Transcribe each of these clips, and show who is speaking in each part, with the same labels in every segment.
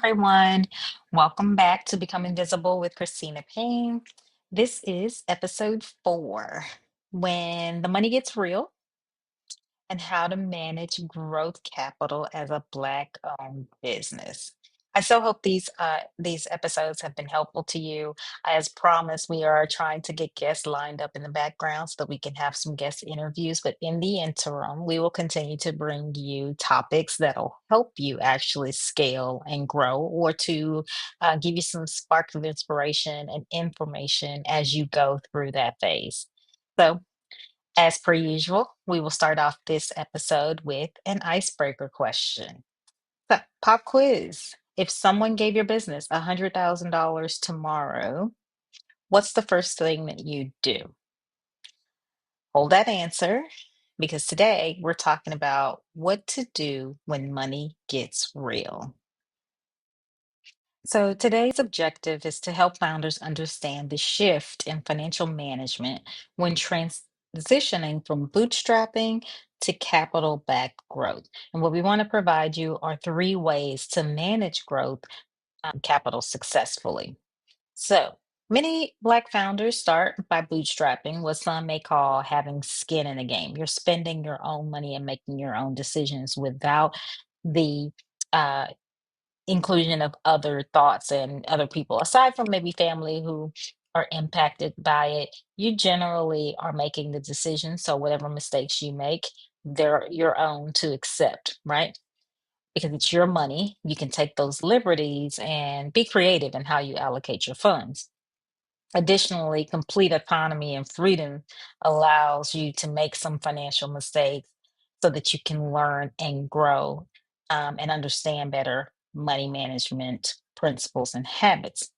Speaker 1: everyone. Welcome back to Become Invisible with Christina Payne. This is episode 4, when the money gets real and how to manage growth capital as a Black-owned business. I so hope these episodes have been helpful to you. As promised, we are trying to get guests lined up in the background so that we can have some guest interviews. But in the interim, we will continue to bring you topics that'll help you actually scale and grow, or to give you some spark of inspiration and information as you go through that phase. So as per usual, we will start off this episode with an icebreaker question. So, pop quiz. If someone gave your business $100,000 tomorrow, what's the first thing that you do? Hold that answer, because today we're talking about what to do when money gets real. So, today's objective is to help founders understand the shift in financial management when transitioning from bootstrapping to capital backed growth. And what we want to provide you are 3 ways to manage growth capital successfully. So, many Black founders start by bootstrapping, what some may call having skin in the game. You're spending your own money and making your own decisions without the uh, inclusion of other thoughts and other people aside from maybe family who are impacted by it. You generally are making the decision, so whatever mistakes you make, they're your own to accept, right? Because it's your money, you can take those liberties and be creative in how you allocate your funds. Additionally, complete autonomy and freedom allows you to make some financial mistakes so that you can learn and grow, and understand better money management principles and habits.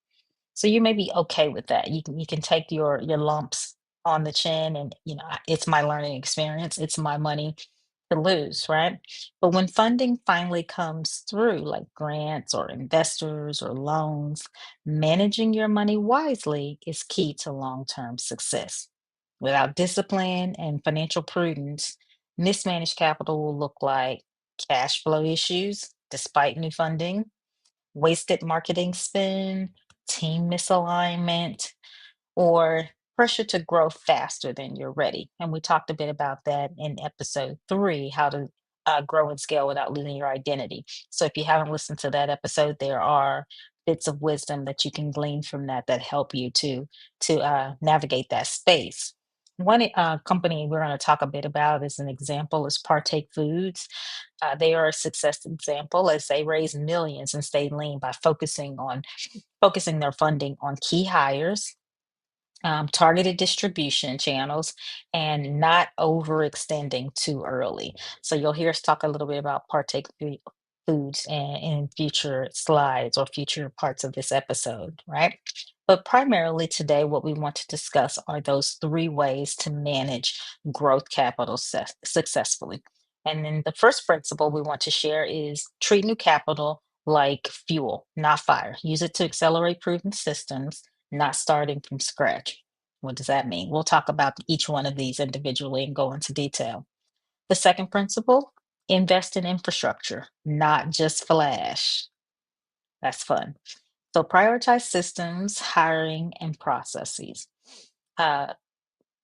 Speaker 1: So you may be okay with that. You can take your lumps on the chin, and it's my learning experience. It's my money to lose, right? But when funding finally comes through, like grants or investors or loans, managing your money wisely is key to long-term success. Without discipline and financial prudence, mismanaged capital will look like cash flow issues despite new funding, wasted marketing spend, team misalignment, or pressure to grow faster than you're ready. And we talked a bit about that in episode 3, how to grow and scale without losing your identity. So if you haven't listened to that episode, there are bits of wisdom that you can glean from that that help you to navigate that space. One company we're going to talk a bit about as an example is Partake Foods. They are a success example as they raise millions and stay lean by focusing their funding on key hires, targeted distribution channels, and not overextending too early. So you'll hear us talk a little bit about Foods in future slides or future parts of this episode, right? But primarily today, what we want to discuss are those 3 ways to manage growth capital successfully. And then the first principle we want to share is treat new capital like fuel, not fire. Use it to accelerate proven systems, not starting from scratch. What does that mean? We'll talk about each one of these individually and go into detail. The second principle, invest in infrastructure, not just flash. That's fun. So prioritize systems, hiring, and processes. Uh,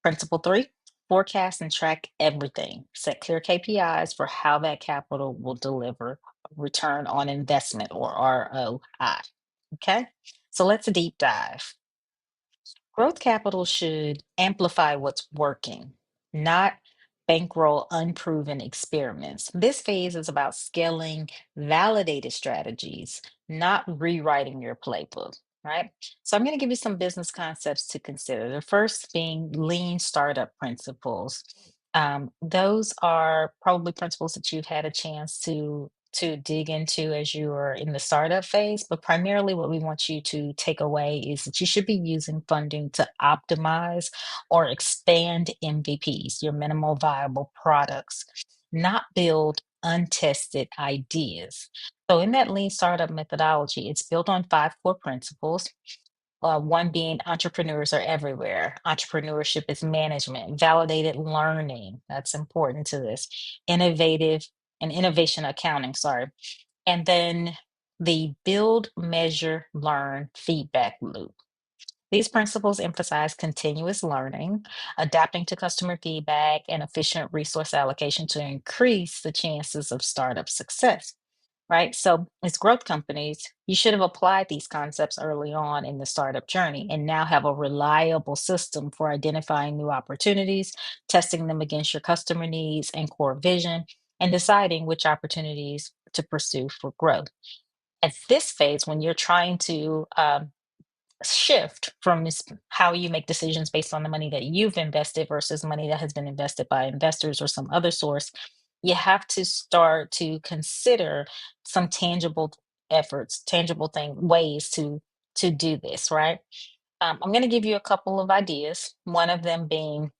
Speaker 1: Principle 3, forecast and track everything. Set clear KPIs for how that capital will deliver return on investment, or ROI. Okay, so let's deep dive. Growth capital should amplify what's working, not bankroll unproven experiments. This phase is about scaling validated strategies, not rewriting your playbook, right? So I'm going to give you some business concepts to consider. The first being lean startup principles. Those are probably principles that you've had a chance to dig into as you are in the startup phase. But primarily, what we want you to take away is that you should be using funding to optimize or expand MVPs, your minimal viable products, not build untested ideas. So, in that lean startup methodology, it's built on 5 core principles. One being entrepreneurs are everywhere. Entrepreneurship is management, validated learning. That's important to this. Innovative and innovation accounting, sorry. And then the build, measure, learn feedback loop. These principles emphasize continuous learning, adapting to customer feedback, and efficient resource allocation to increase the chances of startup success. Right. So, as growth companies, you should have applied these concepts early on in the startup journey and now have a reliable system for identifying new opportunities, testing them against your customer needs and core vision, and deciding which opportunities to pursue for growth. At this phase, when you're trying to shift from how you make decisions based on the money that you've invested versus money that has been invested by investors or some other source, you have to start to consider some tangible efforts, tangible ways to do this, right? I'm going to give you a couple of ideas. One of them being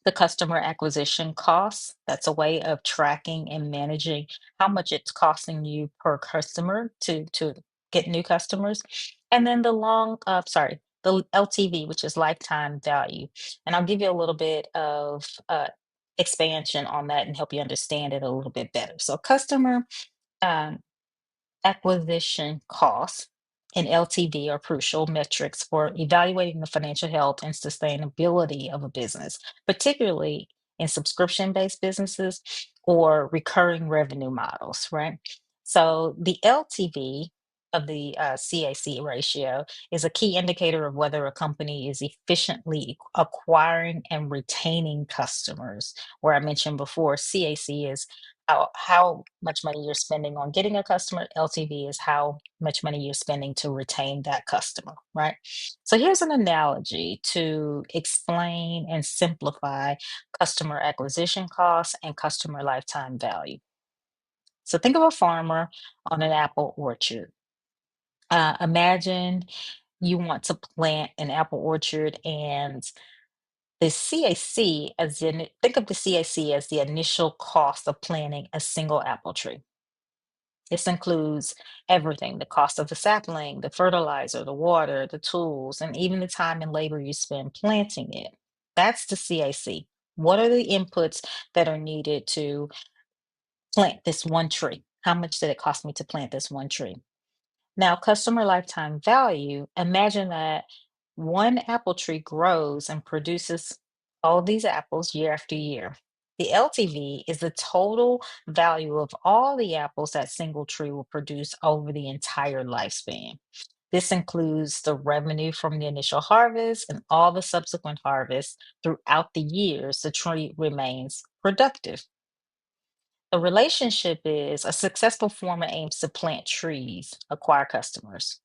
Speaker 1: the customer acquisition costs. That's a way of tracking and managing how much it's costing you per customer to get new customers. And then the LTV, which is lifetime value. And I'll give you a little bit of expansion on that and help you understand it a little bit better. So customer um, acquisition costs and LTV are crucial metrics for evaluating the financial health and sustainability of a business, particularly in subscription based businesses or recurring revenue models, right? So, the LTV of the CAC ratio is a key indicator of whether a company is efficiently acquiring and retaining customers. Where I mentioned before, CAC is how much money you're spending on getting a customer. LTV is how much money you're spending to retain that customer, right? So here's an analogy to explain and simplify customer acquisition costs and customer lifetime value. So think of a farmer on an apple orchard. Imagine you want to plant an apple orchard, and the CAC think of the CAC as the initial cost of planting a single apple tree. This includes everything: the cost of the sapling, the fertilizer, the water, the tools, and even the time and labor you spend planting it. That's the CAC. What are the inputs that are needed to plant this one tree? How much did it cost me to plant this one tree? Now, customer lifetime value, imagine that one apple tree grows and produces all these apples year after year. The LTV is the total value of all the apples that single tree will produce over the entire lifespan. This includes the revenue from the initial harvest and all the subsequent harvests throughout the years the tree remains productive. The relationship is a successful farmer aims to plant trees, acquire customers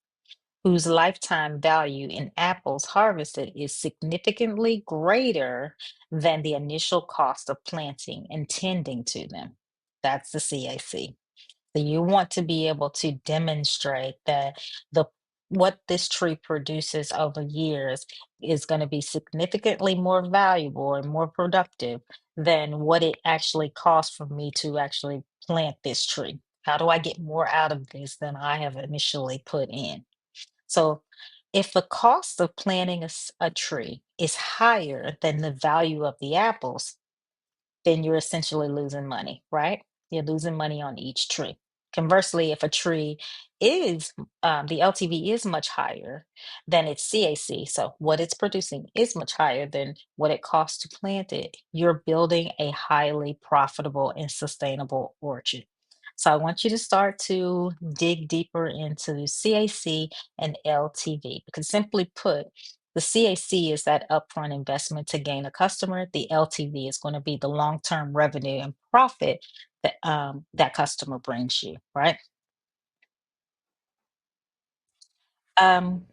Speaker 1: whose lifetime value in apples harvested is significantly greater than the initial cost of planting and tending to them. That's the CAC. So you want to be able to demonstrate that the what this tree produces over years is going to be significantly more valuable and more productive than what it actually costs for me to actually plant this tree. How do I get more out of this than I have initially put in? So, if the cost of planting a tree is higher than the value of the apples, then you're essentially losing money, right? You're losing money on each tree. Conversely, if a tree is the LTV is much higher than its CAC, so what it's producing is much higher than what it costs to plant it, you're building a highly profitable and sustainable orchard. So I want you to start to dig deeper into the CAC and LTV because, simply put, the CAC is that upfront investment to gain a customer. The LTV is going to be the long-term revenue and profit that that customer brings you, right? Um,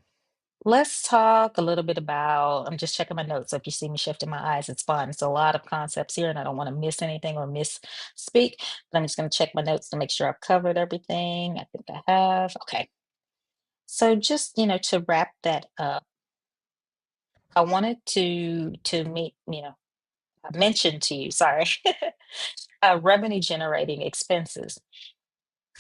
Speaker 1: let's talk a little bit about. I'm just checking my notes. So if you see me shifting my eyes, it's fine. It's a lot of concepts here, and I don't want to miss anything or misspeak. But I'm just going to check my notes to make sure I've covered everything. I think I have. Okay. So just to wrap that up, I wanted to meet mention to you. Sorry. Revenue generating expenses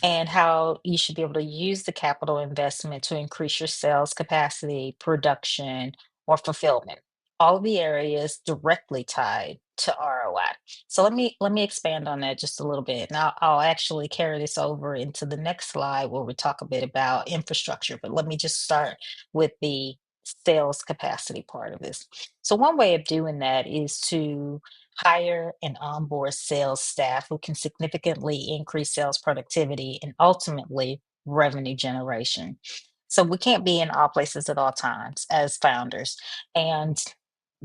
Speaker 1: and how you should be able to use the capital investment to increase your sales capacity, production, or fulfillment. all the areas directly tied to ROI. So let me expand on that just a little bit. Now I'll actually carry this over into the next slide where we talk a bit about infrastructure, but let me just start with the sales capacity part of this. So one way of doing that is to hire and onboard sales staff who can significantly increase sales productivity and ultimately revenue generation. So we can't be in all places at all times as founders. And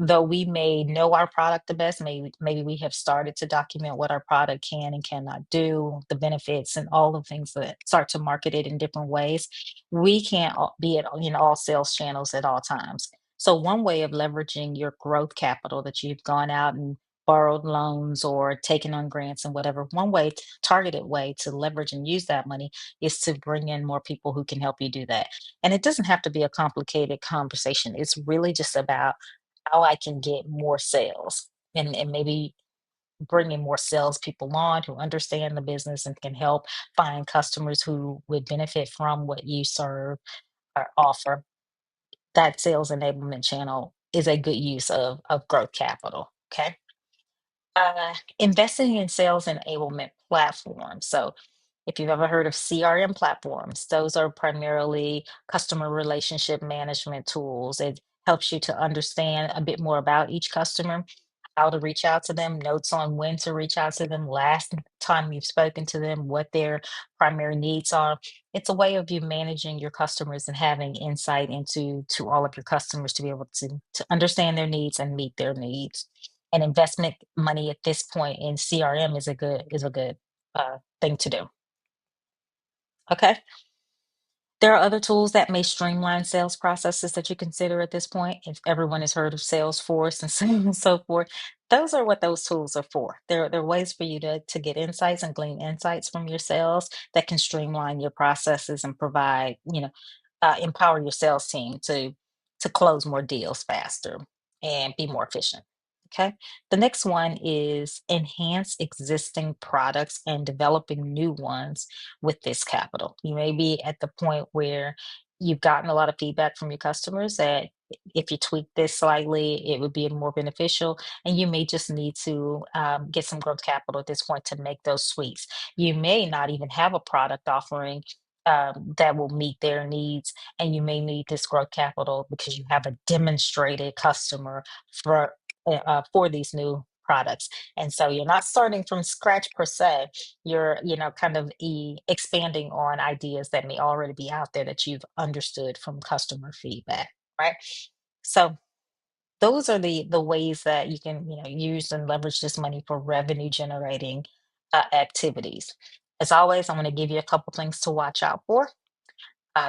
Speaker 1: though we may know our product the best, maybe we have started to document what our product can and cannot do, the benefits and all the things that start to market it in different ways, we can't be in all sales channels at all times. So one way of leveraging your growth capital that you've gone out and borrowed loans or taken on grants and whatever, one way, targeted way to leverage and use that money is to bring in more people who can help you do that. And it doesn't have to be a complicated conversation. It's really just about how I can get more sales and maybe bringing more salespeople on who understand the business and can help find customers who would benefit from what you serve or offer. That sales enablement channel is a good use of growth capital. Okay. Investing in sales enablement platforms. So if you've ever heard of CRM platforms, those are primarily customer relationship management tools. It helps you to understand a bit more about each customer, how to reach out to them, notes on when to reach out to them, last time you've spoken to them, what their primary needs are. It's a way of you managing your customers and having insight into to all of your customers to be able to understand their needs and meet their needs. And investment money at this point in CRM is a good thing to do. Okay. There are other tools that may streamline sales processes that you consider at this point. If everyone has heard of Salesforce and so on and so forth, those are what those tools are for. They're ways for you to get insights and glean insights from your sales that can streamline your processes and provide, empower your sales team to close more deals faster and be more efficient. Okay. The next one is enhance existing products and developing new ones with this capital. You may be at the point where you've gotten a lot of feedback from your customers that if you tweak this slightly, it would be more beneficial. And you may just need to get some growth capital at this point to make those tweaks. You may not even have a product offering that will meet their needs, and you may need this growth capital because you have a demonstrated customer for these new products. And so you're not starting from scratch per se, you're kind of expanding on ideas that may already be out there that you've understood from customer feedback, right? So those are the ways that you can use and leverage this money for revenue generating activities. As always, I'm going to give you a couple things to watch out for.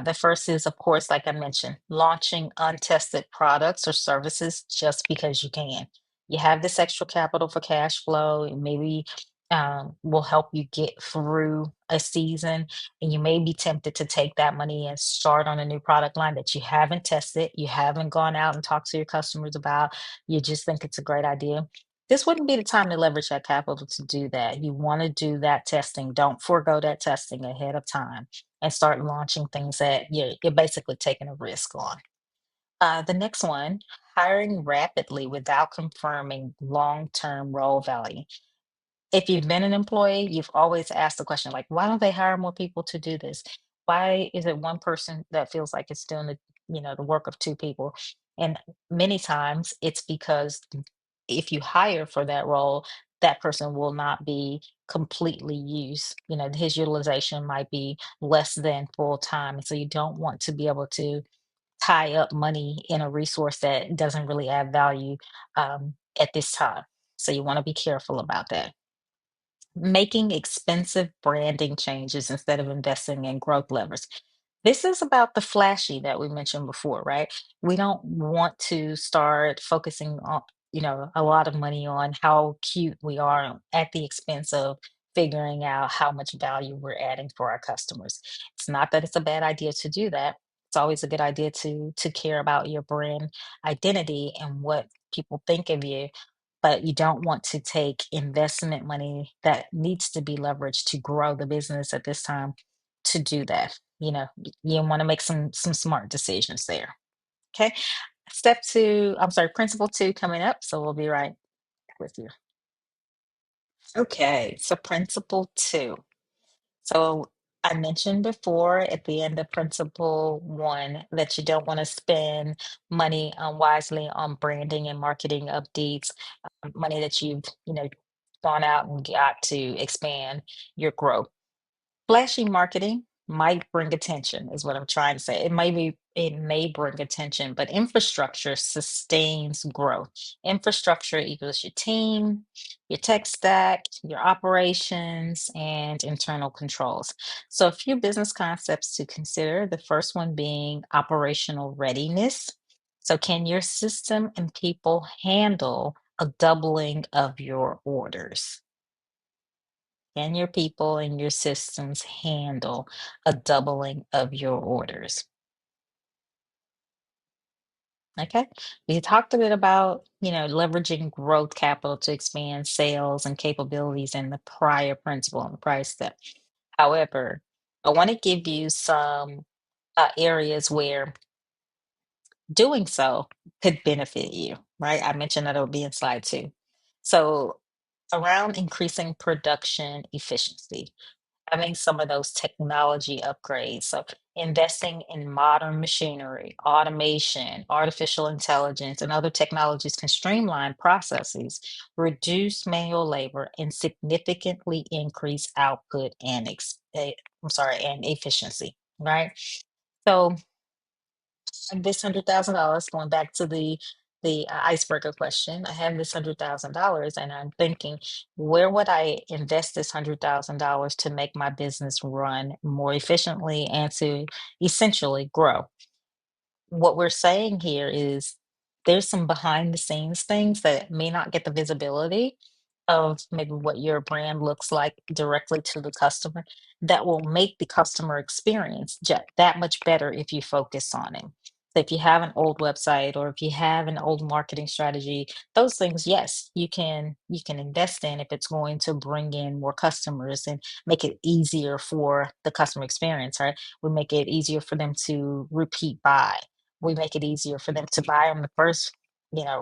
Speaker 1: The first is, of course, like I mentioned, launching untested products or services just because you can. You have this extra capital for cash flow, and maybe will help you get through a season. And you may be tempted to take that money and start on a new product line that you haven't tested, you haven't gone out and talked to your customers about. You just think it's a great idea. This wouldn't be the time to leverage that capital to do that. You want to do that testing. Don't forego that testing ahead of time and start launching things that you're basically taking a risk on. The next one, hiring rapidly without confirming long-term role value. If you've been an employee, you've always asked the question, like, why don't they hire more people to do this? Why is it one person that feels like it's doing the work of two people? And many times it's because if you hire for that role, that person will not be completely used. His utilization might be less than full time. And so you don't want to be able to tie up money in a resource that doesn't really add value at this time. So you want to be careful about that. Making expensive branding changes instead of investing in growth levers. This is about the flashy that we mentioned before, right? We don't want to start focusing on, a lot of money on how cute we are at the expense of figuring out how much value we're adding for our customers. It's not that it's a bad idea to do that. It's always a good idea to care about your brand identity and what people think of you, but you don't want to take investment money that needs to be leveraged to grow the business at this time to do that. You want to make some smart decisions there. Okay. Step two, I'm sorry, principle two coming up. So we'll be right with you. Okay, so principle two. So I mentioned before at the end of principle one that you don't want to spend money unwisely on branding and marketing updates, money that you've, gone out and got to expand your growth. Flashy marketing might bring attention, is what I'm trying to say. It may bring attention, but infrastructure sustains growth. Infrastructure equals your team, your tech stack, your operations, and internal controls. So a few business concepts to consider. The first one being operational readiness. So can your system and people handle a doubling of your orders? Can your people and your systems handle a doubling of your orders? Okay. We talked a bit about, leveraging growth capital to expand sales and capabilities in the prior principle and the prior step. However, I want to give you some areas where doing so could benefit you, right? I mentioned that it'll be in slide two. So, around increasing production efficiency, having some of those technology upgrades. So, investing in modern machinery, automation, artificial intelligence, and other technologies can streamline processes, reduce manual labor, and significantly increase output and efficiency. Right. So, this $100,000, going back to the icebreaker question, I have this $100,000, and I'm thinking, where would I invest this $100,000 to make my business run more efficiently and to essentially grow? What we're saying here is there's some behind the scenes things that may not get the visibility of maybe what your brand looks like directly to the customer that will make the customer experience that much better if you focus on it. So if you have an old website or if you have an old marketing strategy, those things, yes, you can invest in if it's going to bring in more customers and make it easier for the customer experience, right? We make it easier for them to repeat buy. We make it easier for them to buy on the first,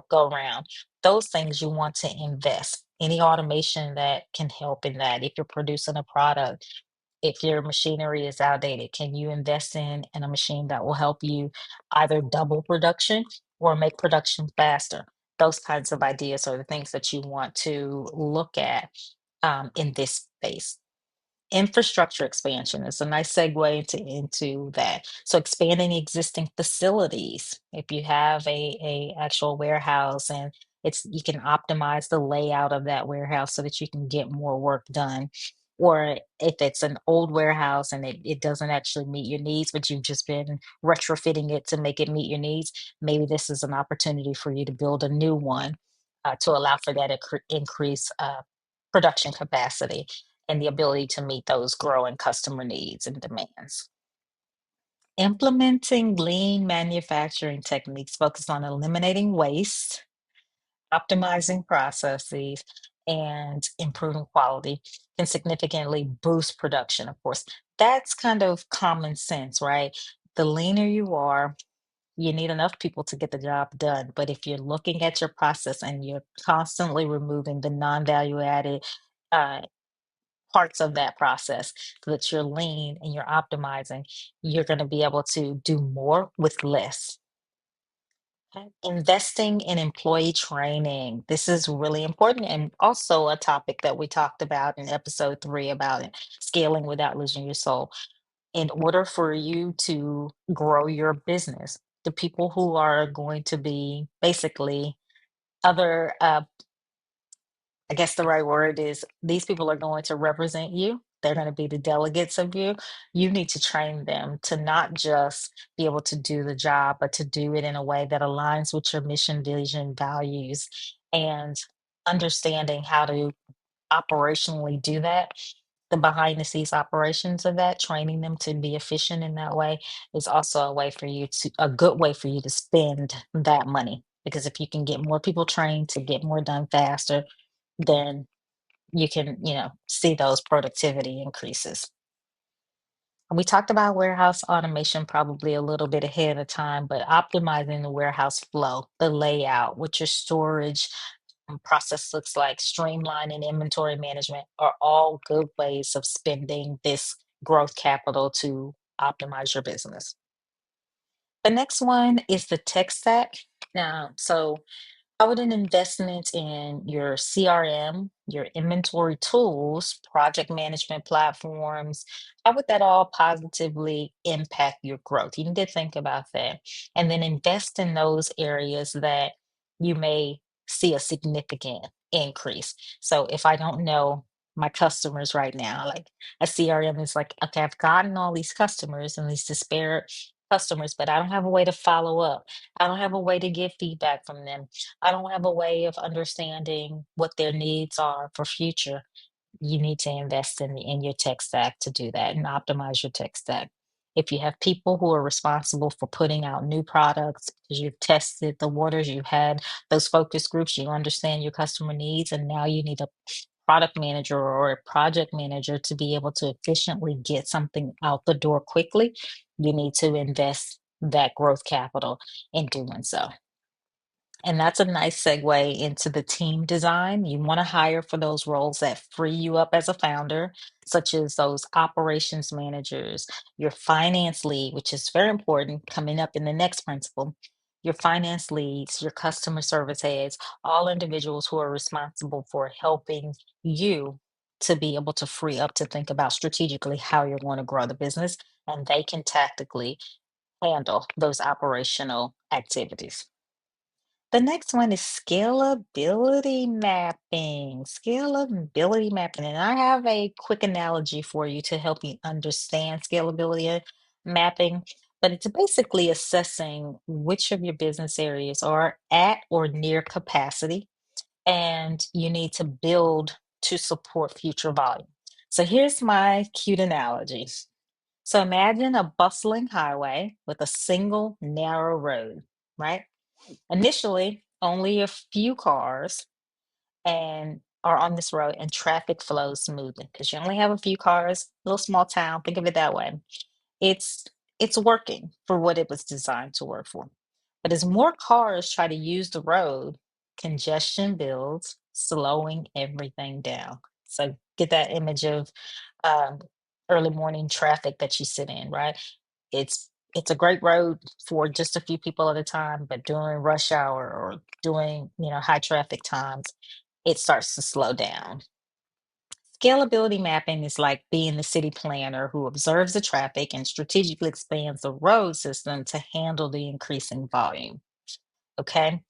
Speaker 1: go around. Those things you want to invest. Any automation that can help in that. If you're producing a product, if your machinery is outdated, can you invest in a machine that will help you either double production or make production faster? Those kinds of ideas are the things that you want to look at in this space. Infrastructure expansion is a nice segue into that. So expanding existing facilities. If you have a actual warehouse and you can optimize the layout of that warehouse so that you can get more work done. Or if it's an old warehouse and it doesn't actually meet your needs, but you've just been retrofitting it to make it meet your needs, maybe this is an opportunity for you to build a new one to allow for that increase production capacity and the ability to meet those growing customer needs and demands. Implementing lean manufacturing techniques focused on eliminating waste, optimizing processes, and improving quality can significantly boost production, of course. That's kind of common sense, right? The leaner you are, you need enough people to get the job done. But if you're looking at your process and you're constantly removing the non value added uh, parts of that process so that you're lean and you're optimizing, you're going to be able to do more with less. Okay. Investing in employee training. This is really important and also a topic that we talked about in episode three about it, scaling without losing your soul. In order for you to grow your business, the people who are going to be basically other I guess the right word is these people are going to represent you. They're going to be the delegates of you. You need to train them to not just be able to do the job, but to do it in a way that aligns with your mission, vision, values, and understanding how to operationally do that. The behind the scenes operations of that, training them to be efficient in that way is also a good way for you to spend that money. Because if you can get more people trained to get more done faster, then you can, see those productivity increases. We talked about warehouse automation probably a little bit ahead of time, but optimizing the warehouse flow, the layout, what your storage process looks like, streamlining inventory management are all good ways of spending this growth capital to optimize your business. The next one is the tech stack. So I would an investment in your CRM, your inventory tools, project management platforms. How would that all positively impact your growth? You need to think about that. And then invest in those areas that you may see a significant increase. So if I don't know my customers right now, like a CRM is like, okay, I've gotten all these customers and these disparate customers, but I don't have a way to follow up. I don't have a way to get feedback from them. I don't have a way of understanding what their needs are for future. You need to invest in your tech stack to do that and optimize your tech stack. If you have people who are responsible for putting out new products because you've tested the waters, you had those focus groups, you understand your customer needs, and now you need a product manager or a project manager to be able to efficiently get something out the door quickly, you need to invest that growth capital in doing so. And that's a nice segue into the team design. You want to hire for those roles that free you up as a founder, such as those operations managers, your finance lead, which is very important coming up in the next principle, your finance leads, your customer service heads, all individuals who are responsible for helping you to be able to free up to think about strategically how you're going to grow the business, and they can tactically handle those operational activities. The next one is scalability mapping. Scalability mapping. And I have a quick analogy for you to help you understand scalability mapping. But it's basically assessing which of your business areas are at or near capacity, and you need to build to support future volume. So here's my cute analogy. So imagine a bustling highway with a single narrow road, right? Initially, only a few cars and are on this road and traffic flows smoothly because you only have a few cars, little small town, think of it that way. It's it's working for what it was designed to work for. But as more cars try to use the road, congestion builds, slowing everything down. So get that image of um, early morning traffic that you sit in, right? It's a great road for just a few people at a time, but during rush hour or during, high traffic times, it starts to slow down. Scalability mapping is like being the city planner who observes the traffic and strategically expands the road system to handle the increasing volume. Okay.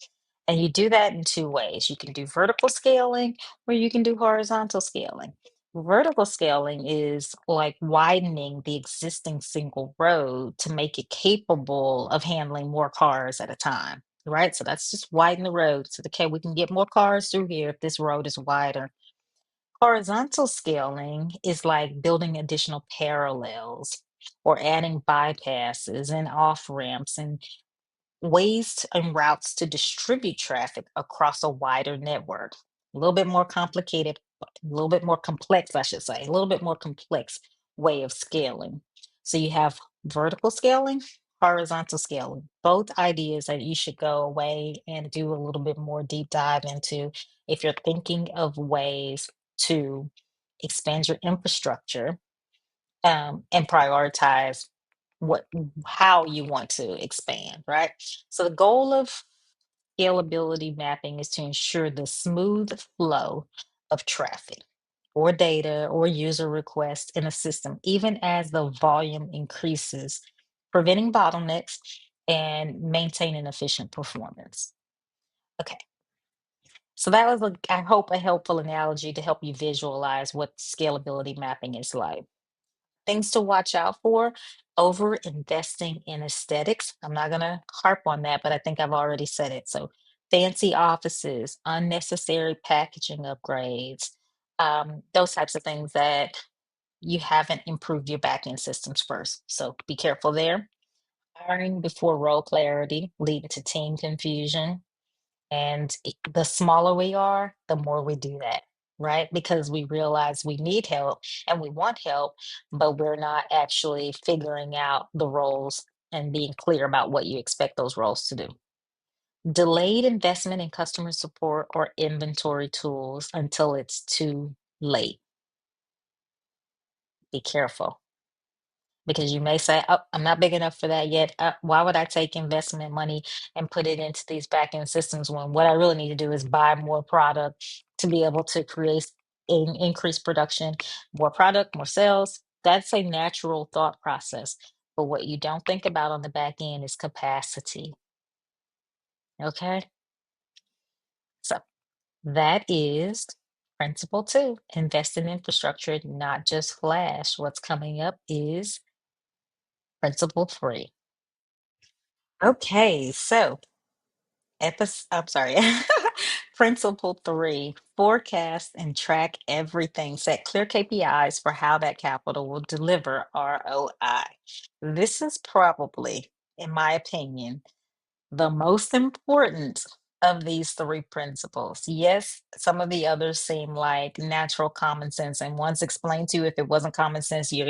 Speaker 1: And you do that in two ways. You can do vertical scaling or you can do horizontal scaling. Vertical scaling is like widening the existing single road to make it capable of handling more cars at a time. Right. So that's just widen the road. So, okay, we can get more cars through here if this road is wider. Horizontal scaling is like building additional parallels or adding bypasses and off ramps and ways and routes to distribute traffic across a wider network. A little bit more complicated, a little bit more complex, I should say, a little bit more complex way of scaling. So you have vertical scaling, horizontal scaling, both ideas that you should go away and do a little bit more deep dive into if you're thinking of ways to expand your infrastructure and prioritize what how you want to expand, right? So the goal of scalability mapping is to ensure the smooth flow of traffic or data or user requests in a system, even as the volume increases, preventing bottlenecks and maintaining efficient performance. Okay, so that was, I hope, a helpful analogy to help you visualize what scalability mapping is like. Things to watch out for: over investing in aesthetics. I'm not going to harp on that, but I think I've already said it. So, fancy offices, unnecessary packaging upgrades, those types of things that you haven't improved your back end systems first. So, be careful there. Hiring before role clarity, leading to team confusion. And the smaller we are, the more we do that. right? Because we realize we need help and we want help, but we're not actually figuring out the roles and being clear about what you expect those roles to do. Delayed investment in customer support or inventory tools until it's too late. Be careful because you may say, "Oh, I'm not big enough for that yet. Why would I take investment money and put it into these back end systems when what I really need to do is buy more product to be able to create increase production, more product, more sales?" That's a natural thought process. But what you don't think about on the back end is capacity. Okay. So that is principle two, invest in infrastructure, not just flash. What's coming up is principle three. Okay, so I'm sorry. Principle three, forecast and track everything. Set clear KPIs for how that capital will deliver ROI. This is probably, in my opinion, the most important of these three principles. Yes, some of the others seem like natural common sense, and once explained to you, if it wasn't common sense, you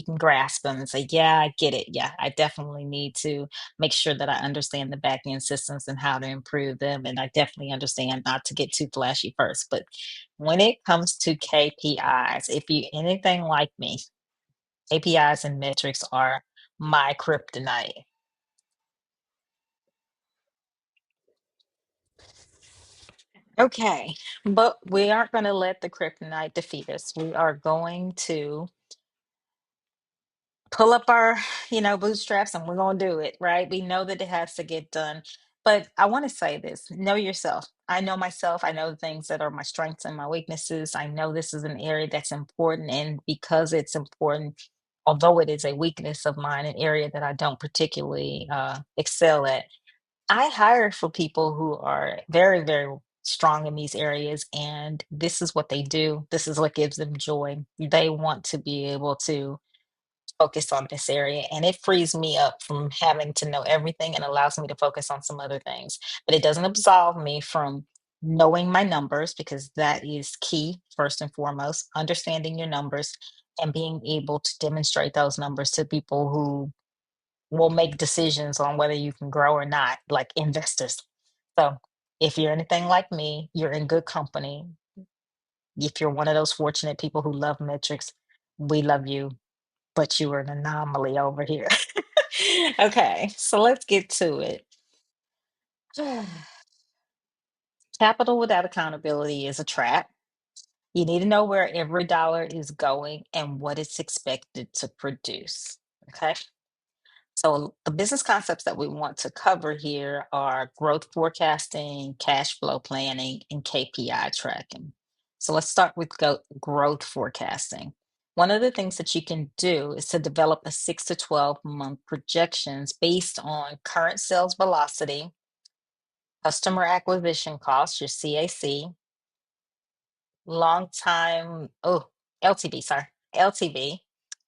Speaker 1: can grasp them and say, "Yeah, I get it. Yeah, I definitely need to make sure that I understand the back end systems and how to improve them, and I definitely understand not to get too flashy first." But when it comes to KPIs, if you anything like me, KPIs and metrics are my kryptonite. Okay, but we aren't going to let the kryptonite defeat us. We are going to pull up our, bootstraps and we're going to do it, right? We know that it has to get done. But I want to say this, know yourself. I know myself. I know the things that are my strengths and my weaknesses. I know this is an area that's important. And because it's important, although it is a weakness of mine, an area that I don't particularly excel at, I hire for people who are very, very strong in these areas, and this is what they do. This is what gives them joy. They want to be able to focus on this area, and it frees me up from having to know everything and allows me to focus on some other things. But it doesn't absolve me from knowing my numbers because that is key, first and foremost, understanding your numbers and being able to demonstrate those numbers to people who will make decisions on whether you can grow or not, like investors. So if you're anything like me, you're in good company. If you're one of those fortunate people who love metrics, we love you, but you are an anomaly over here. Okay, so let's get to it. Capital without accountability is a trap. You need to know where every dollar is going and what it's expected to produce. Okay. So the business concepts that we want to cover here are growth forecasting, cash flow planning, and KPI tracking. So let's start with growth forecasting. One of the things that you can do is to develop a 6 to 12 month projections based on current sales velocity, customer acquisition costs, your CAC, long time, oh, LTV, sorry, LTV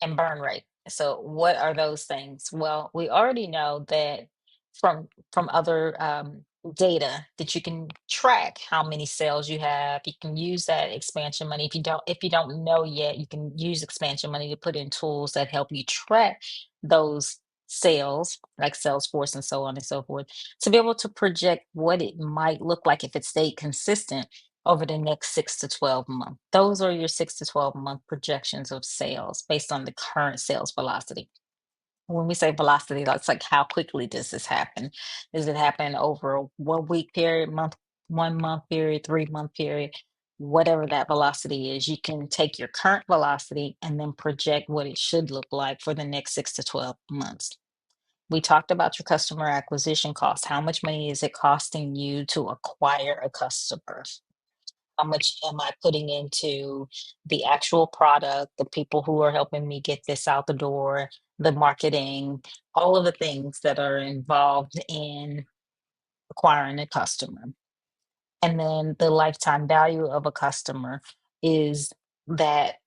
Speaker 1: and burn rate. So what are those things? Well, we already know that from other data that you can track how many sales you have. You can use that expansion money. If you don't know yet, you can use expansion money to put in tools that help you track those sales, like Salesforce and so on and so forth, to be able to project what it might look like if it stayed consistent over the next 6 to 12 months. Those are your 6 to 12 month projections of sales based on the current sales velocity. When we say velocity, that's like how quickly does this happen? Does it happen over a 1 week period, 1 month period, 3 month period? Whatever that velocity is, you can take your current velocity and then project what it should look like for the next 6 to 12 months. We talked about your customer acquisition cost. How much money is it costing you to acquire a customer? How much am I putting into the actual product, the people who are helping me get this out the door, the marketing, all of the things that are involved in acquiring a customer. And then the lifetime value of a customer is that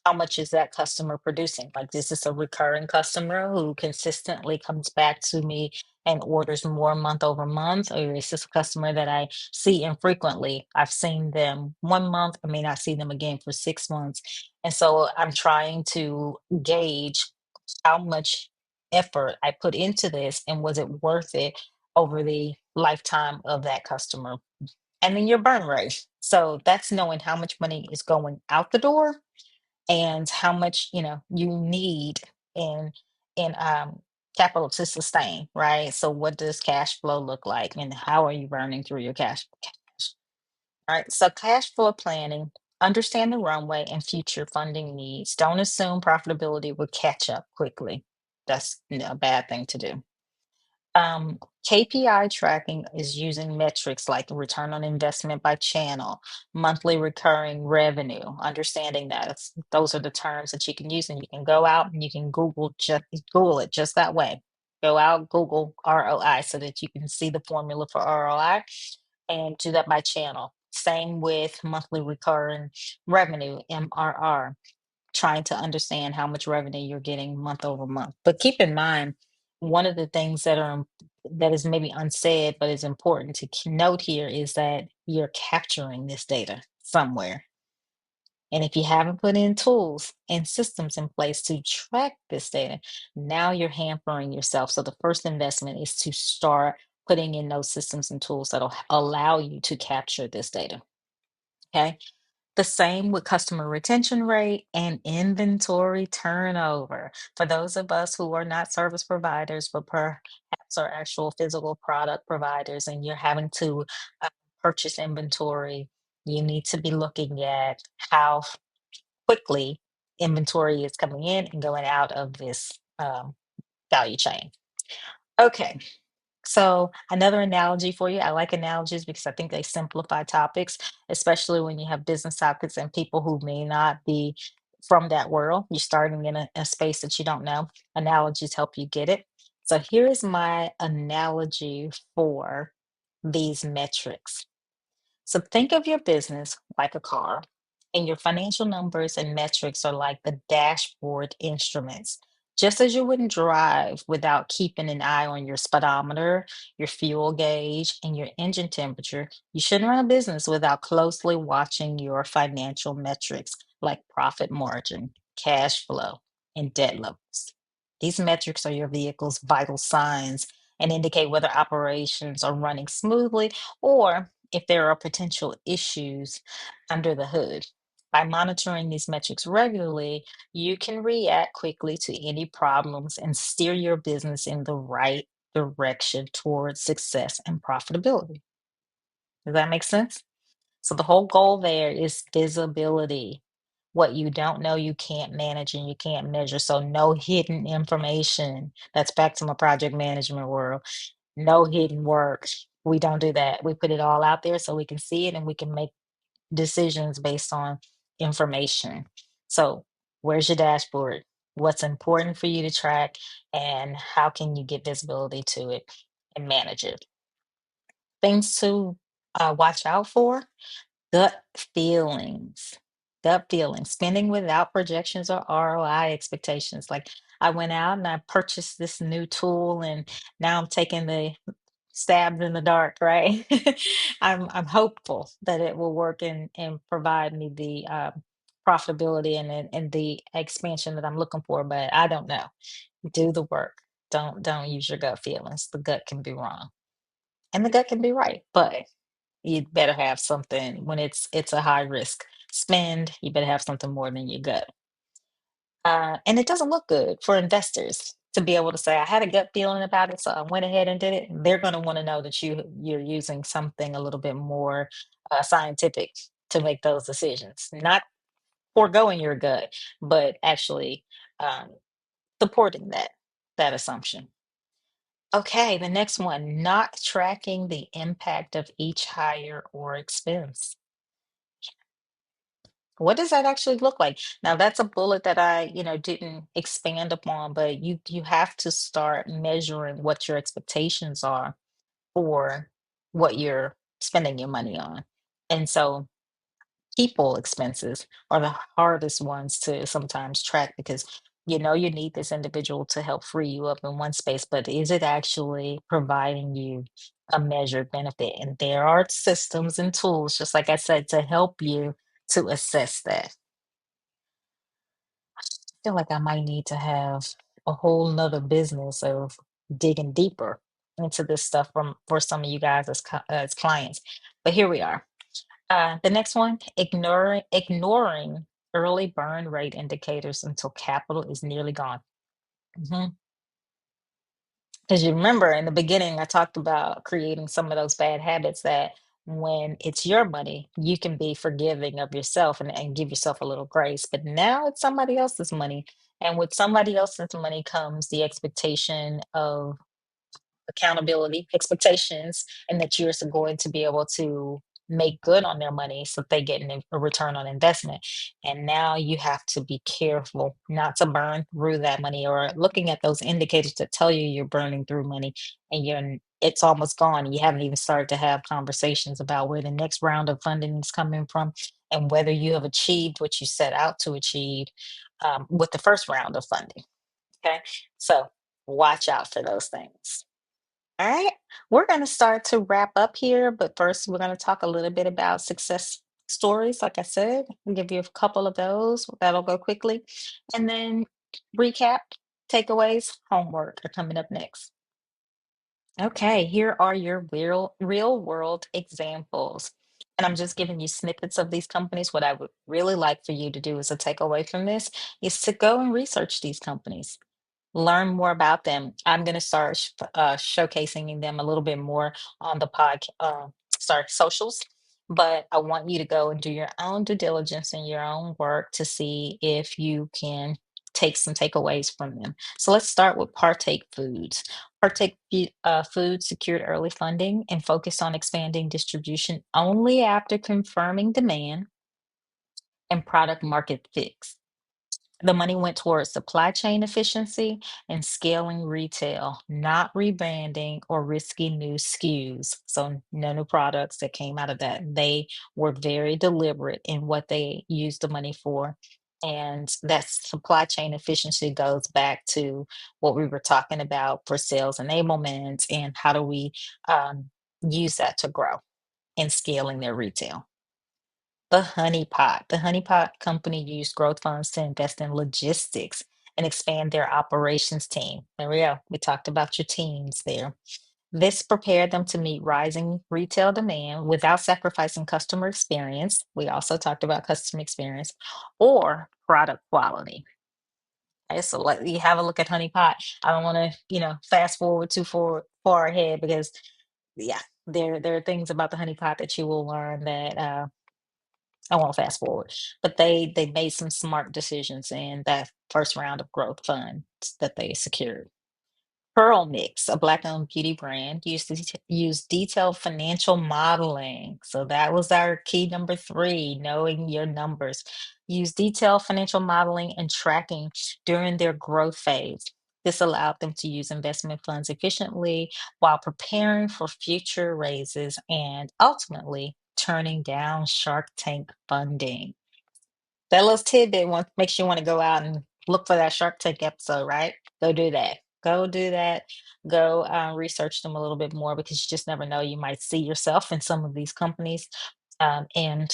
Speaker 1: how much is that customer producing? Like, is this a recurring customer who consistently comes back to me and orders more month over month, or is this a customer that I see infrequently? I've seen them 1 month, I may not see them again for 6 months. And so I'm trying to gauge how much effort I put into this and was it worth it over the lifetime of that customer. And then your burn rate. So that's knowing how much money is going out the door and how much you need in in capital to sustain, right? So what does cash flow look like and how are you burning through your cash? All right, so cash flow planning, understand the runway and future funding needs. Don't assume profitability will catch up quickly. That's a bad thing to do. KPI tracking is using metrics like return on investment by channel, monthly recurring revenue, understanding that those are the terms that you can use, and you can go out and you can Google it just that way. Go out, Google ROI so that you can see the formula for ROI and do that by channel. Same with monthly recurring revenue, MRR, trying to understand how much revenue you're getting month over month. But keep in mind, one of the things that is maybe unsaid but is important to note here is that you're capturing this data somewhere. And if you haven't put in tools and systems in place to track this data, now you're hampering yourself. So the first investment is to start putting in those systems and tools that'll allow you to capture this data. Okay. The same with customer retention rate and inventory turnover. For those of us who are not service providers, but perhaps are actual physical product providers, and you're having to uh, purchase inventory, you need to be looking at how quickly inventory is coming in and going out of this value chain. Okay, so another analogy for you. I like analogies because I think they simplify topics, especially when you have business topics and people who may not be from that world. You're starting in a space that you don't know. Analogies help you get it. So here is my analogy for these metrics. So think of your business like a car, and your financial numbers and metrics are like the dashboard instruments. Just as you wouldn't drive without keeping an eye on your speedometer, your fuel gauge, and your engine temperature, you shouldn't run a business without closely watching your financial metrics like profit margin, cash flow, and debt levels. These metrics are your vehicle's vital signs and indicate whether operations are running smoothly or if there are potential issues under the hood. By monitoring these metrics regularly, you can react quickly to any problems and steer your business in the right direction towards success and profitability. Does that make sense? So, the whole goal there is visibility. What you don't know, you can't manage and you can't measure. So, no hidden information. That's back to my project management world. No hidden work. We don't do that. We put it all out there so we can see it and we can make decisions based on information. So, where's your dashboard? What's important for you to track, and how can you get visibility to it and manage it? Things to watch out for: gut feelings. Gut feelings, spending without projections or ROI expectations. Like, I went out and I purchased this new tool, and now I'm taking the stabs in the dark, right? I'm hopeful that it will work and provide me the profitability and the expansion that I'm looking for, but I don't know. Do the work. Don't use your gut feelings. The gut can be wrong, and the gut can be right, but you better have something when it's a high risk spend. You better have something more than your gut. And it doesn't look good for investors to be able to say, I had a gut feeling about it, so I went ahead and did it. They're going to want to know that you're using something a little bit more scientific to make those decisions, not foregoing your gut, but actually um, supporting that assumption. Okay, the next one, not tracking the impact of each hire or expense. What does that actually look like? Now that's a bullet that I didn't expand upon, but you have to start measuring what your expectations are for what you're spending your money on. And so people expenses are the hardest ones to sometimes track because You know you need this individual to help free you up in one space, but is it actually providing you a measured benefit? And there are systems and tools, just like I said, to help you to assess that. Feel like I might need to have a whole nother business of digging deeper into this stuff from for some of you guys as as clients. But here we are. The next one, ignoring early burn rate indicators until capital is nearly gone. Because you remember in the beginning, I talked about creating some of those bad habits that when it's your money, you can be forgiving of yourself and give yourself a little grace. But now it's somebody else's money. And with somebody else's money comes the expectation of accountability, expectations, and that you're going to be able to make good on their money so that they get a return on investment. And now you have to be careful not to burn through that money or looking at those indicators that tell you you're burning through money and it's almost gone. And you haven't even started to have conversations about where the next round of funding is coming from and whether you have achieved what you set out to achieve with the first round of funding. Okay. So watch out for those things. All right, we're going to start to wrap up here, but first we're going to talk a little bit about success stories. Like I said, I'll give you a couple of those. That'll go quickly. And then recap, takeaways, homework are coming up next. Okay, here are your real world examples. And I'm just giving you snippets of these companies. What I would really like for you to do as a takeaway from this is to go and research these companies, learn more about them. I'm going to start showcasing them a little bit more on the socials. But I want you to go and do your own due diligence and your own work to see if you can take some takeaways from them. So let's start with Partake Foods. Foods secured early funding and focused on expanding distribution only after confirming demand and product market fix. The money went towards supply chain efficiency and scaling retail, not rebranding or risky new SKUs. So, no new products that came out of that. They were very deliberate in what they used the money for. And that supply chain efficiency goes back to what we were talking about for sales enablement and how do we um, use that to grow and scaling their retail. The Honey Pot. The Honey Pot company used growth funds to invest in logistics and expand their operations team. There we go. We talked about your teams there. This prepared them to meet rising retail demand without sacrificing customer experience. We also talked about customer experience or product quality. Okay, so let you have a look at Honey Pot. I don't want to, fast forward too far ahead because yeah, there are things about the Honey Pot that you will learn that I won't fast forward, but they made some smart decisions in that first round of growth funds that they secured. Pearl Mix, a Black-owned beauty brand, used detailed financial modeling. So that was our key number three, knowing your numbers. Use detailed financial modeling and tracking during their growth phase. This allowed them to use investment funds efficiently while preparing for future raises and ultimately turning down Shark Tank funding. That little tidbit makes you want to go out and look for that Shark Tank episode, right? Go do that. Go do that. Go research them a little bit more because you just never know. You might see yourself in some of these companies, and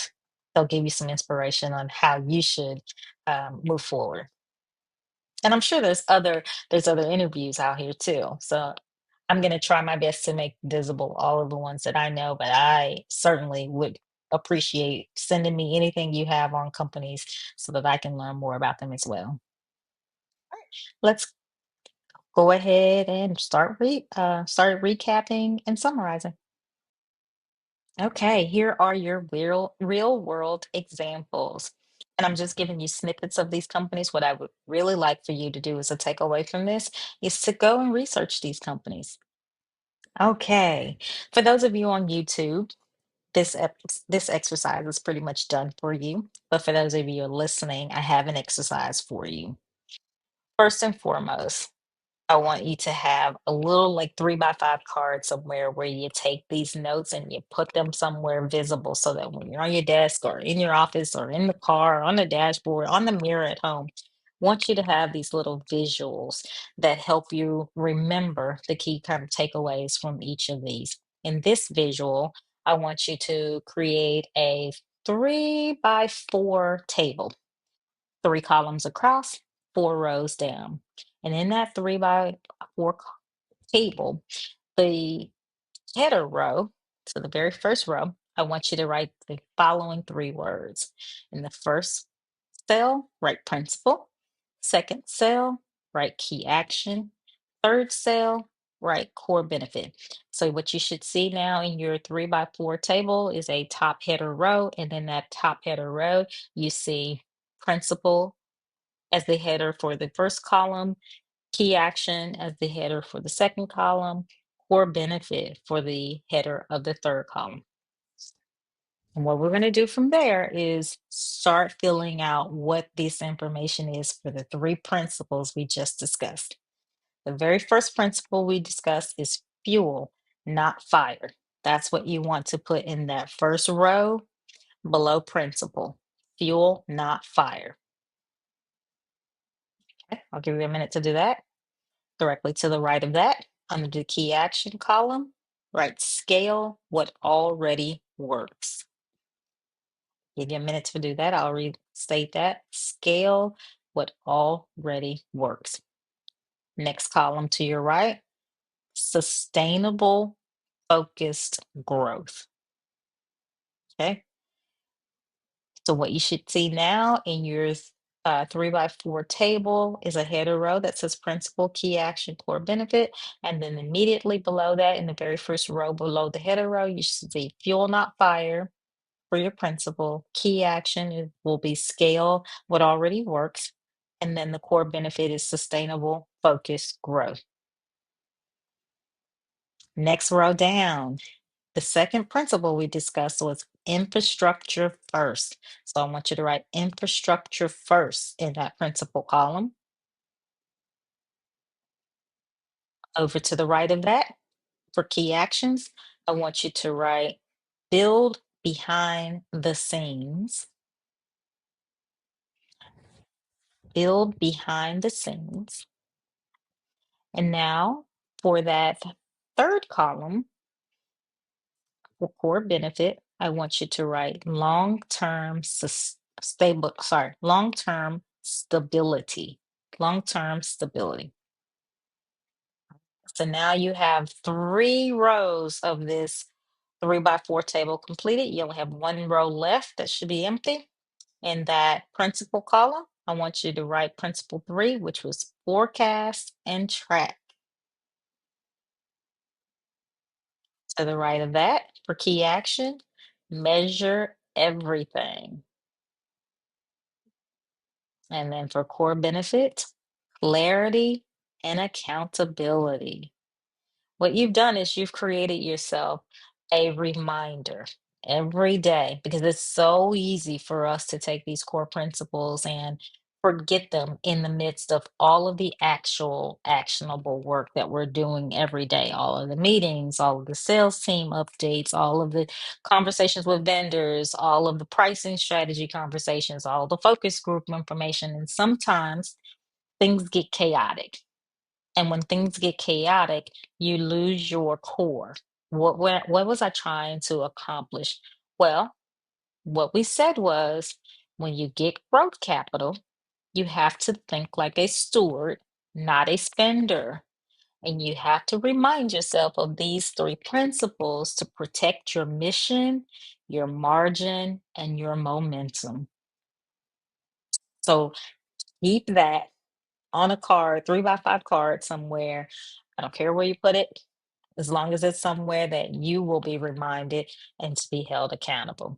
Speaker 1: they'll give you some inspiration on how you should move forward. And I'm sure there's other interviews out here too. So I'm going to try my best to make visible all of the ones that I know, but I certainly would appreciate sending me anything you have on companies so that I can learn more about them as well. Let's go ahead and start recapping and summarizing. Okay, here are your real world examples. And I'm just giving you snippets of these companies. What I would really like for you to do as a takeaway from this is to go and research these companies. Okay. For those of you on YouTube, this exercise is pretty much done for you. But for those of you listening, I have an exercise for you. First and foremost, I want you to have a little like 3x5 card somewhere where you take these notes and you put them somewhere visible so that when you're on your desk or in your office or in the car, on the dashboard, on the mirror at home, want you to have these little visuals that help you remember the key kind of takeaways from each of these. In this visual, I want you to create a 3 by 4 table, 3 columns across, 4 rows down. And in that 3 by 4 table, the header row, so the very first row, I want you to write the following 3 words. In the first cell, write principal. Second cell, write key action. Third cell, write core benefit. So what you should see now in your 3 by 4 table is a top header row. And then that top header row, you see principal as the header for the first column, key action as the header for the second column, core benefit for the header of the third column. And what we're going to do from there is start filling out what this information is for the 3 principles we just discussed. The very first principle we discussed is fuel, not fire. That's what you want to put in that first row below principle. Fuel, not fire. Okay, I'll give you a minute to do that. Directly to the right of that, under the key action column, write scale what already works. Give you a minute to do that. I'll restate that. Scale what already works. Next column to your right, sustainable focused growth. Okay. So what you should see now in your 3 by 4 table is a header row that says principal, key action, core benefit. And then immediately below that, in the very first row below the header row, you should see fuel, not fire for your principal. Key action will be scale what already works. And then the core benefit is sustainable, focused growth. Next row down, the second principle we discussed was infrastructure first. So I want you to write infrastructure first in that principal column. Over to the right of that, for key actions, I want you to write build behind the scenes. Build behind the scenes. And now for that third column, for core benefit, I want you to write long-term stability. Long-term stability. So now you have 3 rows of this 3 by 4 table completed. You only have 1 row left that should be empty. In that principal column, I want you to write principle 3, which was forecast and track. To the right of that, for key action, measure everything. And then for core benefit, clarity and accountability. What you've done is you've created yourself a reminder every day because it's so easy for us to take these core principles and forget them in the midst of all of the actual actionable work that we're doing every day. All of the meetings, all of the sales team updates, all of the conversations with vendors, all of the pricing strategy conversations, all the focus group information. And sometimes things get chaotic, and when things get chaotic, you lose your core. What was I trying to accomplish? Well, what we said was when you get growth capital, you have to think like a steward, not a spender. And you have to remind yourself of these 3 principles to protect your mission, your margin, and your momentum. So keep that on a card, 3 by 5 card somewhere. I don't care where you put it, as long as it's somewhere that you will be reminded and to be held accountable.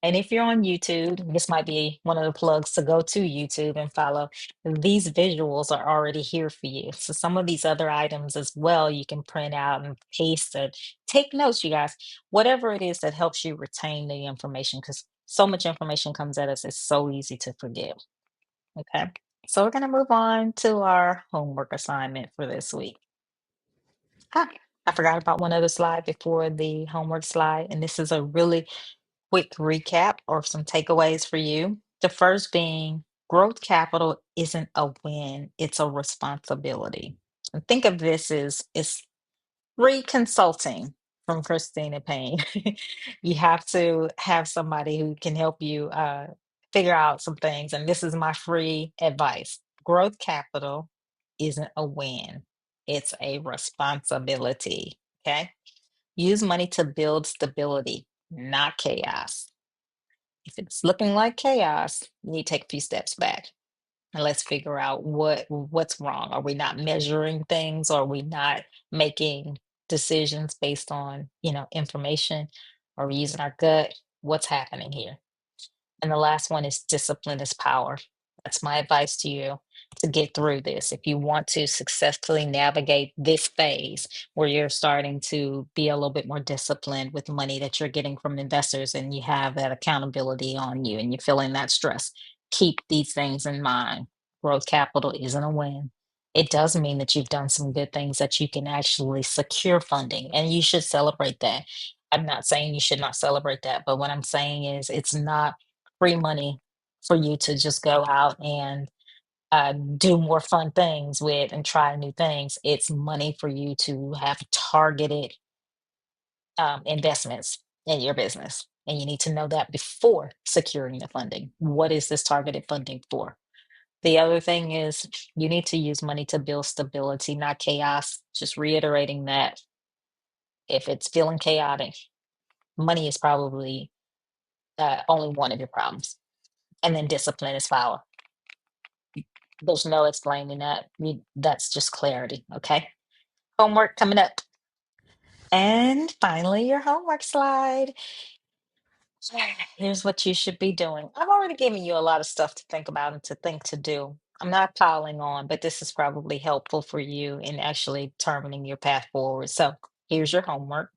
Speaker 1: And if you're on YouTube, this might be one of the plugs to go to YouTube and follow. These visuals are already here for you. So some of these other items as well, you can print out and paste and take notes, you guys. Whatever it is that helps you retain the information, because so much information comes at us, it's so easy to forget. Okay. So we're going to move on to our homework assignment for this week. Ah, I forgot about one other slide before the homework slide, and this is a really quick recap or some takeaways for you. The first being Growth capital isn't a win, it's a responsibility. And think of this as it's free consulting from Christina Payne. You have to have somebody who can help you figure out some things. And this is my free advice. Growth capital isn't a win, it's a responsibility. Okay. Use money to build stability, not chaos. If it's looking like chaos, you need to take a few steps back and let's figure out what's wrong. Are we not measuring things? Are we not making decisions based on, information? Are we using our gut? What's happening here? And the last one is discipline is power. That's my advice to you to get through this. If you want to successfully navigate this phase where you're starting to be a little bit more disciplined with money that you're getting from investors and you have that accountability on you and you're feeling that stress, keep these things in mind. Growth capital isn't a win. It does mean that you've done some good things that you can actually secure funding, and you should celebrate that. I'm not saying you should not celebrate that, but what I'm saying is it's not free money for you to just go out and do more fun things with and try new things. It's money for you to have targeted investments in your business. And you need to know that before securing the funding. What is this targeted funding for? The other thing is you need to use money to build stability, not chaos. Just reiterating that if it's feeling chaotic, money is probably only one of your problems. And then discipline is power. There's no explaining that. That's just clarity. Okay. Homework coming up. And finally, your homework slide. Here's what you should be doing. I've already given you a lot of stuff to think about and to think to do. I'm not piling on, but this is probably helpful for you in actually determining your path forward. So here's your homework.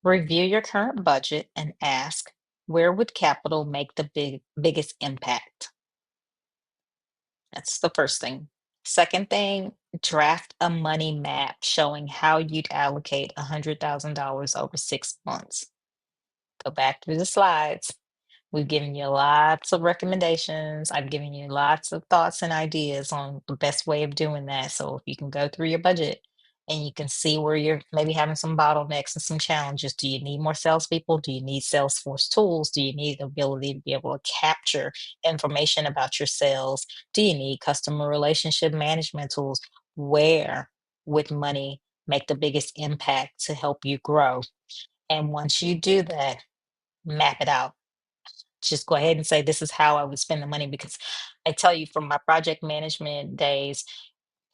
Speaker 1: Review your current budget and ask, where would capital make the biggest impact? That's the first thing. Second thing, draft a money map showing how you'd allocate $100,000 over 6 months. Go back through the slides. We've given you lots of recommendations. I've given you lots of thoughts and ideas on the best way of doing that. So if you can go through your budget and you can see where you're maybe having some bottlenecks and some challenges. Do you need more salespeople? Do you need Salesforce tools? Do you need the ability to be able to capture information about your sales? Do you need customer relationship management tools? Where would money make the biggest impact to help you grow? And once you do that, map it out. Just go ahead and say, this is how I would spend the money. Because I tell you, from my project management days,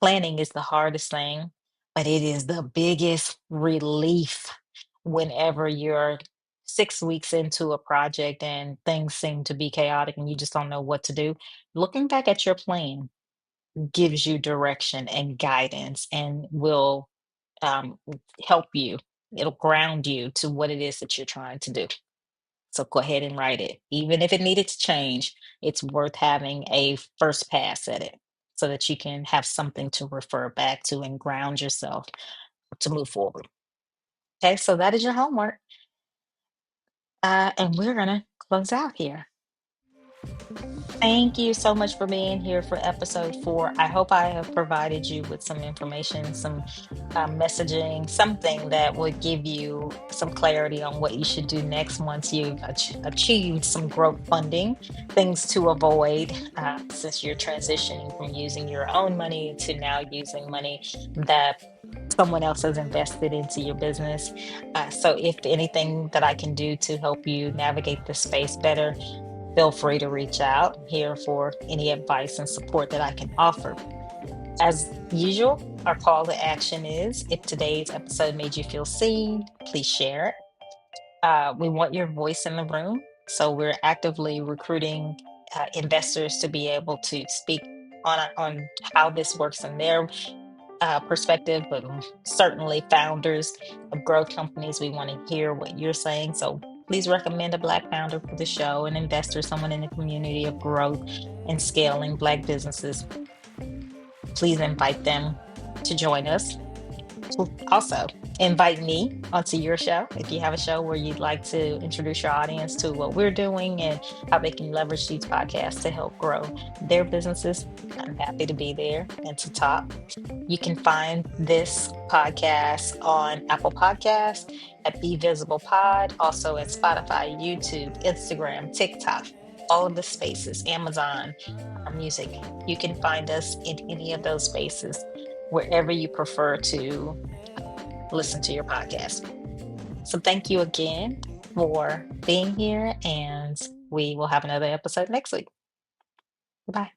Speaker 1: planning is the hardest thing, but it is the biggest relief whenever you're 6 weeks into a project and things seem to be chaotic and you just don't know what to do. Looking back at your plan gives you direction and guidance and will um, help you. It'll ground you to what it is that you're trying to do. So go ahead and write it. Even if it needed to change, it's worth having a first pass at it so that you can have something to refer back to and ground yourself to move forward. Okay, so that is your homework. And we're going to close out here. Thank you so much for being here for episode 4. I hope I have provided you with some information, some messaging, something that would give you some clarity on what you should do next once you've achieved some growth funding, things to avoid since you're transitioning from using your own money to now using money that someone else has invested into your business. So, if anything that I can do to help you navigate the space better, feel free to reach out here for any advice and support that I can offer. As usual, our call to action is, if today's episode made you feel seen, please share it. We want your voice in the room. So we're actively recruiting investors to be able to speak on how this works in their perspective, but certainly founders of growth companies. We want to hear what you're saying. So please recommend a Black founder for the show, an investor, someone in the community of growth and scaling Black businesses. Please invite them to join us. Also, invite me onto your show. If you have a show where you'd like to introduce your audience to what we're doing and how they can leverage these podcasts to help grow their businesses, I'm happy to be there and to talk. You can find this podcast on Apple Podcasts at Be Visible Pod, also at Spotify, YouTube, Instagram, TikTok, all of the spaces, Amazon Music. You can find us in any of those spaces, wherever you prefer to listen to your podcast. So thank you again for being here, and we will have another episode next week. Bye.